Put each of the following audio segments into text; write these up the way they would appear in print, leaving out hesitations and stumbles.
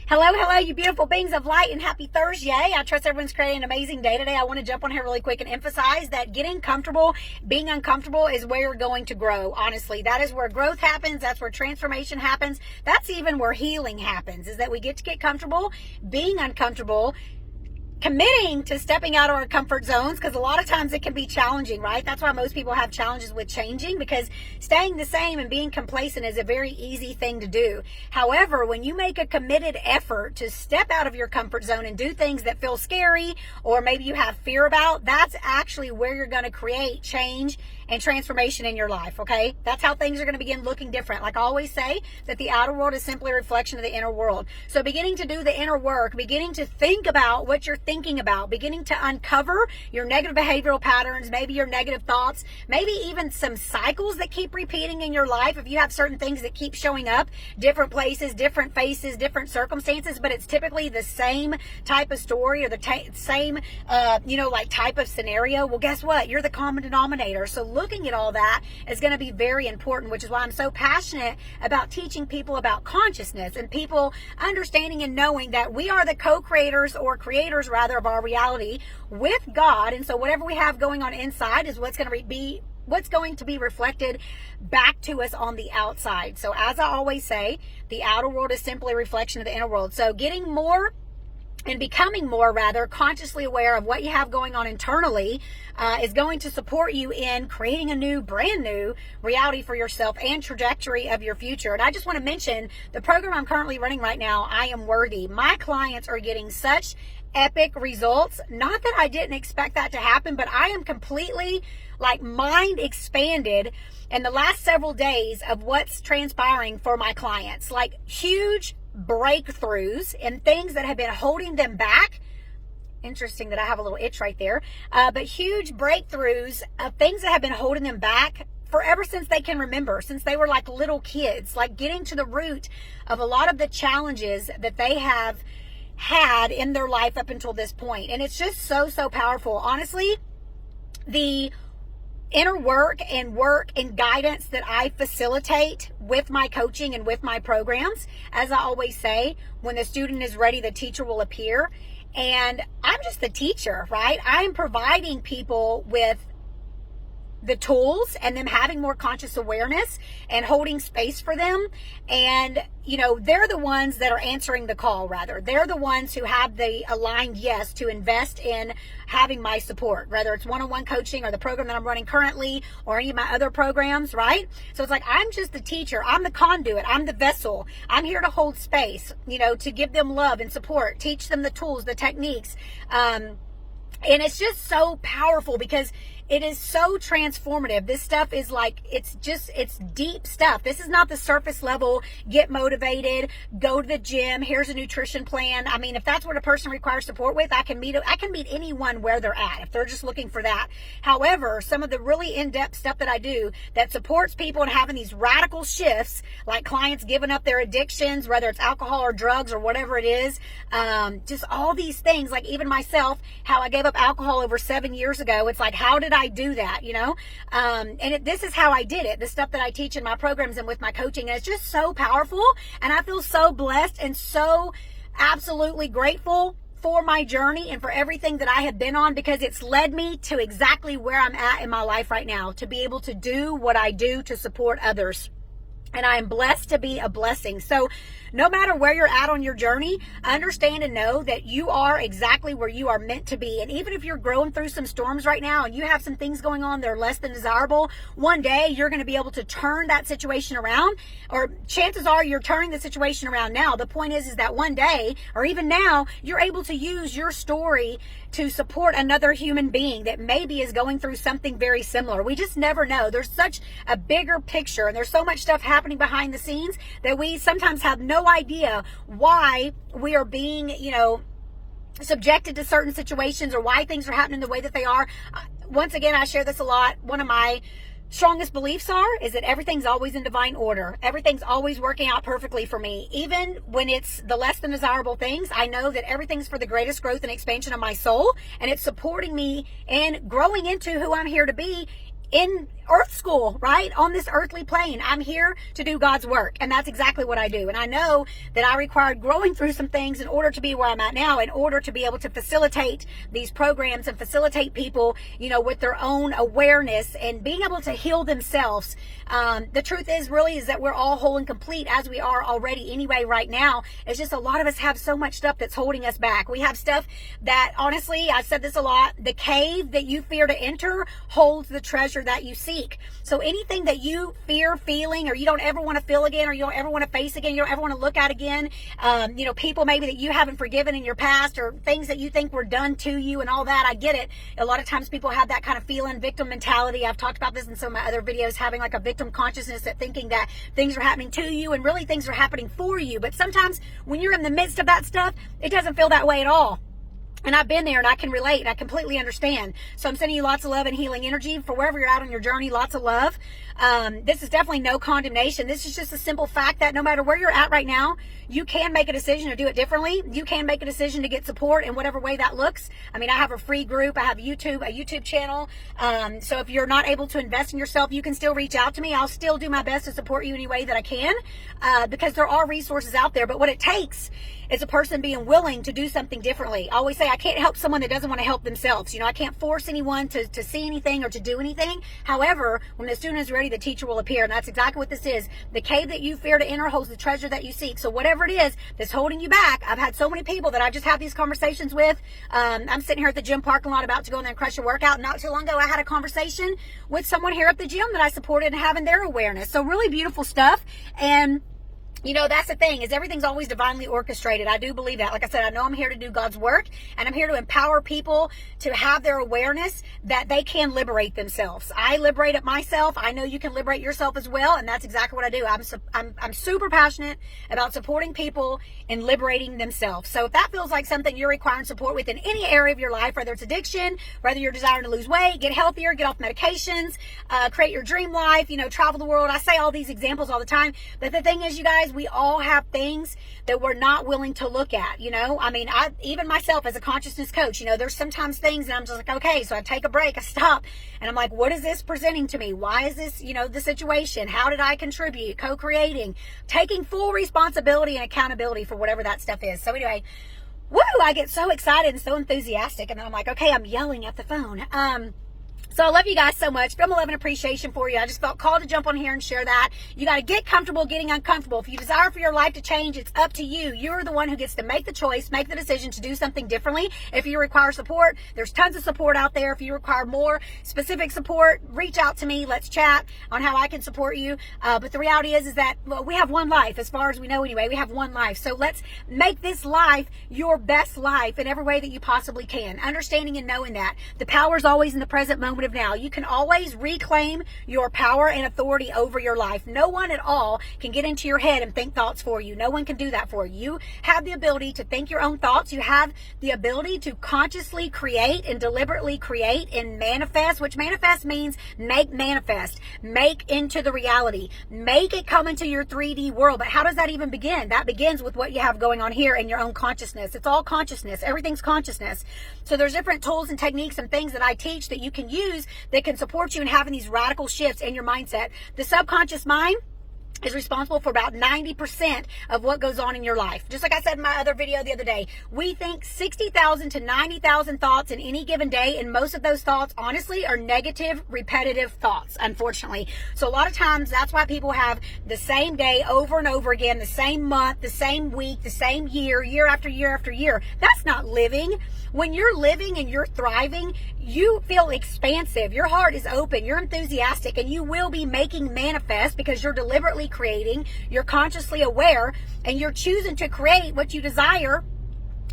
Hello, hello, you beautiful beings of light, and happy Thursday. I trust everyone's creating an amazing day today. I want to jump on here really quick and emphasize that getting comfortable, being uncomfortable is where you're going to grow. Honestly, that is where growth happens. That's where transformation happens. That's even where healing happens, is that we get to get comfortable, being uncomfortable, committing to stepping out of our comfort zones, because a lot of times it can be challenging, right? That's why most people have challenges with changing, because staying the same and being complacent is a very easy thing to do. However, when you make a committed effort to step out of your comfort zone and do things that feel scary or maybe you have fear about, that's actually where you're going to create change and transformation in your life, okay? That's how things are going to begin looking different. Like I always say, that the outer world is simply a reflection of the inner world. So beginning to do the inner work, beginning to think about what you're thinking about, beginning to uncover your negative behavioral patterns, maybe your negative thoughts, maybe even some cycles that keep repeating in your life. If you have certain things that keep showing up, different places, different faces, different circumstances, but it's typically the same type of story or the same, type of scenario. Well, guess what? You're the common denominator. So looking at all that is going to be very important, which is why I'm so passionate about teaching people about consciousness and people understanding and knowing that we are the co-creators, or creators rather, of our reality with God. And so whatever we have going on inside is what's going to be reflected back to us on the outside. So as I always say, the outer world is simply a reflection of the inner world. So getting more and becoming more, rather, consciously aware of what you have going on internally is going to support you in creating a brand new reality for yourself and trajectory of your future. And I just want to mention the program I'm currently running right now, I Am Worthy. My clients are getting such epic results. Not that I didn't expect that to happen, but I am completely mind expanded in the last several days of what's transpiring for my clients. Like huge breakthroughs and things that have been holding them back. Interesting that I have a little itch right there. But huge breakthroughs of things that have been holding them back forever since they can remember, since they were like little kids, like getting to the root of a lot of the challenges that they have had in their life up until this point. And it's just so powerful. Honestly, the inner work and guidance that I facilitate with my coaching and with my programs, as I always say, when the student is ready, the teacher will appear. And I'm just the teacher, right? I'm providing people with the tools and them having more conscious awareness and holding space for them. And, they're the ones that are answering the call, rather. They're the ones who have the aligned yes to invest in having my support, whether it's one-on-one coaching or the program that I'm running currently or any of my other programs, right? So it's like, I'm just the teacher. I'm the conduit. I'm the vessel. I'm here to hold space, to give them love and support, teach them the tools, the techniques. And it's just so powerful because it is so transformative. This stuff is it's deep stuff. This is not the surface level, get motivated, go to the gym, here's a nutrition plan. I mean, if that's what a person requires support with, I can meet anyone where they're at if they're just looking for that. However, some of the really in-depth stuff that I do that supports people in having these radical shifts, like clients giving up their addictions, whether it's alcohol or drugs or whatever it is, just all these things, like even myself, how I gave up alcohol over 7 years ago. It's like, how did I do that, this is how I did it, the stuff that I teach in my programs and with my coaching. And it's just so powerful, and I feel so blessed and so absolutely grateful for my journey and for everything that I have been on, because it's led me to exactly where I'm at in my life right now, to be able to do what I do to support others. And I am blessed to be a blessing. So no matter where you're at on your journey, understand and know that you are exactly where you are meant to be. And even if you're growing through some storms right now and you have some things going on that are less than desirable, one day you're going to be able to turn that situation around, or chances are you're turning the situation around now. The point is that one day, or even now, you're able to use your story to support another human being that maybe is going through something very similar. We just never know. There's such a bigger picture, and there's so much stuff happening behind the scenes that we sometimes have no idea why we are being, subjected to certain situations, or why things are happening the way that they are. Once again, I share this a lot. One of my strongest beliefs is that everything's always in divine order. Everything's always working out perfectly for me. Even when it's the less than desirable things, I know that everything's for the greatest growth and expansion of my soul, and it's supporting me and growing into who I'm here to be in earth school, right? On this earthly plane. I'm here to do God's work. And that's exactly what I do. And I know that I required growing through some things in order to be where I'm at now, in order to be able to facilitate these programs and facilitate people, you know, with their own awareness and being able to heal themselves. The truth is that we're all whole and complete as we are already anyway right now. It's just a lot of us have so much stuff that's holding us back. We have stuff that, honestly, I've said this a lot, the cave that you fear to enter holds the treasure that you seek. So anything that you fear feeling, or you don't ever want to feel again, or you don't ever want to face again, you don't ever want to look at again, you know, people maybe that you haven't forgiven in your past, or things that you think were done to you and all that. I get it. A lot of times people have that kind of feeling, victim mentality. I've talked about this in some of my other videos, having like a victim consciousness, that thinking that things are happening to you and really things are happening for you. But sometimes when you're in the midst of that stuff, it doesn't feel that way at all. And I've been there, and I can relate, and I completely understand. So I'm sending you lots of love and healing energy for wherever you're at on your journey. Lots of love. This is definitely no condemnation. This is just a simple fact that no matter where you're at right now, you can make a decision to do it differently. You can make a decision to get support in whatever way that looks. I mean, I have a free group. I have a YouTube channel. So if you're not able to invest in yourself, you can still reach out to me. I'll still do my best to support you any way that I can, because there are resources out there. But what it takes is a person being willing to do something differently. I always say I can't help someone that doesn't want to help themselves. You know, I can't force anyone to see anything or to do anything. However, when the student is ready, the teacher will appear. And that's exactly what this is. The cave that you fear to enter holds the treasure that you seek. So whatever it is that's holding you back, I've had so many people that I just have these conversations with. I'm sitting here at the gym parking lot about to go in there and crush a workout. Not too long ago, I had a conversation with someone here at the gym that I supported and having their awareness. So really beautiful stuff. And you know, that's the thing, is everything's always divinely orchestrated. I do believe that. Like I said, I know I'm here to do God's work, and I'm here to empower people to have their awareness that they can liberate themselves. I liberate it myself. I know you can liberate yourself as well, and that's exactly what I do. I'm super passionate about supporting people in liberating themselves. So if that feels like something you're requiring support with in any area of your life, whether it's addiction, whether you're desiring to lose weight, get healthier, get off medications, create your dream life, you know, travel the world. I say all these examples all the time, but the thing is, you guys, we all have things that we're not willing to look at, you know. I mean, even myself as a consciousness coach, you know, there's sometimes things that I'm just like, okay, so I take a break, I stop, and I'm like, what is this presenting to me? Why is this, you know, the situation? How did I contribute? Co-creating, taking full responsibility and accountability for whatever that stuff is. So anyway, woo, I get so excited and so enthusiastic, and then I'm like, okay, I'm yelling at the phone. So I love you guys so much. Feel my love and appreciation for you. I just felt called to jump on here and share that. You got to get comfortable getting uncomfortable. If you desire for your life to change, it's up to you. You're the one who gets to make the choice, make the decision to do something differently. If you require support, there's tons of support out there. If you require more specific support, reach out to me. Let's chat on how I can support you. But the reality is that, well, we have one life, as far as we know anyway. We have one life. So let's make this life your best life in every way that you possibly can. Understanding and knowing that the power is always in the present moment of now. You can always reclaim your power and authority over your life. No one at all can get into your head and think thoughts for you. No one can do that for you. You have the ability to think your own thoughts. You have the ability to consciously create and deliberately create and manifest, which manifest means make manifest, make into the reality, make it come into your 3D world. But how does that even begin? That begins with what you have going on here in your own consciousness. It's all consciousness. Everything's consciousness. So there's different tools and techniques and things that I teach that you can use that can support you in having these radical shifts in your mindset. The subconscious mind is responsible for about 90% of what goes on in your life. Just like I said in my other video the other day, we think 60,000 to 90,000 thoughts in any given day, and most of those thoughts, honestly, are negative, repetitive thoughts, unfortunately. So a lot of times, that's why people have the same day over and over again, the same month, the same week, the same year, year after year after year. That's not living. When you're living and you're thriving, you feel expansive. Your heart is open. You're enthusiastic, and you will be making manifest because you're deliberately creating, you're consciously aware, and you're choosing to create what you desire.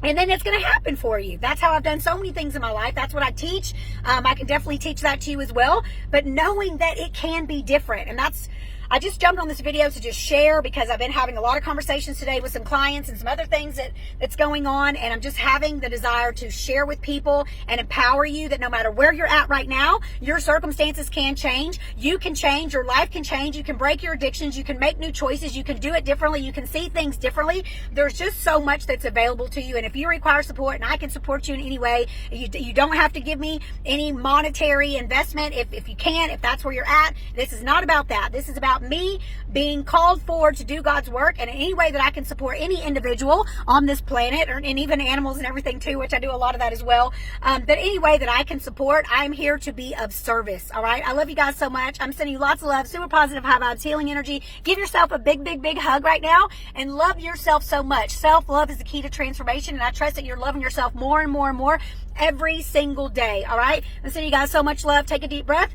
And then it's going to happen for you. That's how I've done so many things in my life. That's what I teach. I can definitely teach that to you as well. But knowing that it can be different. And that's, I just jumped on this video to just share because I've been having a lot of conversations today with some clients and some other things that's going on, and I'm just having the desire to share with people and empower you that no matter where you're at right now, your circumstances can change. You can change. Your life can change. You can break your addictions. You can make new choices. You can do it differently. You can see things differently. There's just so much that's available to you, and if you require support and I can support you in any way, you don't have to give me any monetary investment if you can, if that's where you're at. This is not about that. This is about me being called forward to do God's work, and in any way that I can support any individual on this planet, and even animals and everything too, which I do a lot of that as well. But any way that I can support, I'm here to be of service. All right. I love you guys so much. I'm sending you lots of love, super positive, high vibes, healing energy. Give yourself a big, big, big hug right now and love yourself so much. Self-love is the key to transformation, and I trust that you're loving yourself more and more and more every single day. All right. I'm sending you guys so much love. Take a deep breath.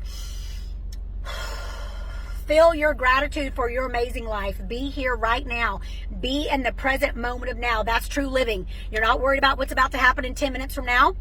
Feel your gratitude for your amazing life. Be here right now. Be in the present moment of now. That's true living. You're not worried about what's about to happen in 10 minutes from now.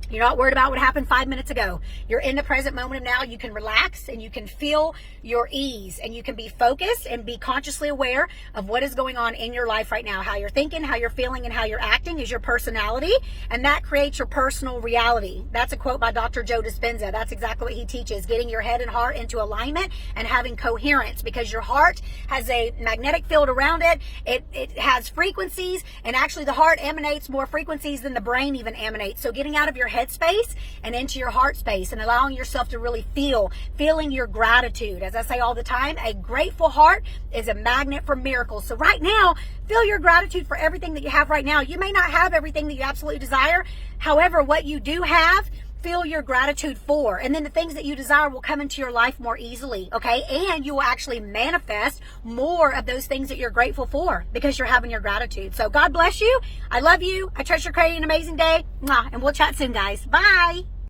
You're not worried about what happened 5 minutes ago. You're in the present moment of now. You can relax and you can feel your ease, and you can be focused and be consciously aware of what is going on in your life right now. How you're thinking, how you're feeling, and how you're acting is your personality, and that creates your personal reality. That's a quote by Dr. Joe Dispenza. That's exactly what he teaches, getting your head and heart into alignment and having coherence, because your heart has a magnetic field around it. It has frequencies, and actually the heart emanates more frequencies than the brain even emanates. So getting out of your head space and into your heart space and allowing yourself to really feeling your gratitude. As I say all the time, a grateful heart is a magnet for miracles. So right now, feel your gratitude for everything that you have right now. You may not have everything that you absolutely desire. However, what you do have, feel your gratitude for, and then the things that you desire will come into your life more easily, okay? And you will actually manifest more of those things that you're grateful for because you're having your gratitude. So God bless you. I love you. I trust you're creating an amazing day. And we'll chat soon, guys. Bye.